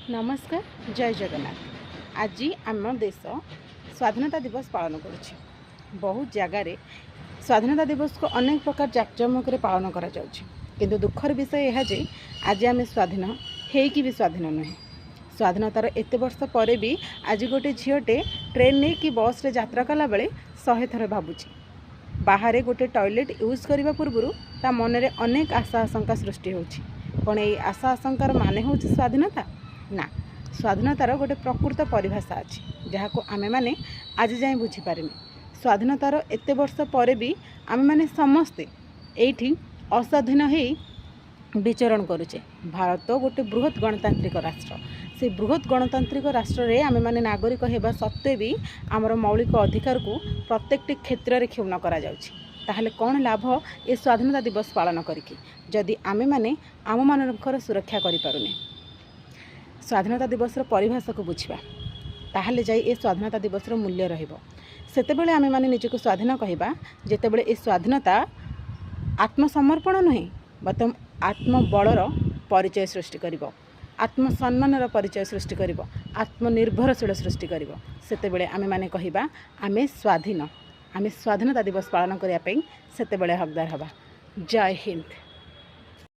नमस्कार जय जगन्नाथ। आज आम देश स्वाधीनता दिवस पालन करुच्ची। बहुत जगार स्वाधीनता दिवस को अनेक प्रकार जाकजमक पालन करा जाउछि। किंतु दुखर विषय यह जे आज आम स्वाधीन होइकी भी स्वाधीन नुहे। स्वाधीनतार एत वर्ष पर भी आज गोटे झीटे ट्रेन नहीं कि बस रे यात्रा कला बेले 100 थर भावुची। बाहर गोटे टॉयलेट यूज करने पूर्व ता मन में अनेक आशा आशंका सृष्टि होछि। कौन ये आशा आशंकार माने हो स्वाधीनता ना। स्वाधीनतार गोटे प्रकृत परिभाषा अच्छी जहाँ को आमे माने आज जाए बुझीपारे। स्वाधीनतार एत वर्ष पर भी आमे माने समस्ते एठी अस्वाधीन हो विचरण करुचे। भारत गोटे बृहत गणतांत्रिक राष्ट्र। से बृहत गणतांत्रिक राष्ट्र रे आमे माने नागरिक हेबा सत्वे भी आमर मौलिक अधिकार को प्रत्येकटी क्षेत्र में क्षुण्ण करा जाउछि। ताहले कौन लाभ ए स्वाधीनता दिवस पालन करिकि जदि आमे माने आम मानकर सुरक्षा करि पारुने। स्वाधीनता दिवस परिभाषा को बुझा ताहले जाई ए स्वाधीनता दिवस मूल्य रहिबो। सेतेबेले आमे माने निजको स्वाधीन कहिबा जेतेबेले ए स्वाधीनता आत्मसमर्पण नुहे बरम आत्मबलर परिचय सृष्टि करिबो, आत्मसम्मानर परिचय सृष्टि करिबो, आत्मनिर्भरशील सृष्टि करिबो। सेतेबेले आमे माने कहिबा आमे स्वाधीन। आमे स्वाधीनता दिवस पालन करिया पई सेतेबेले हकदार हबा। जय हिंद।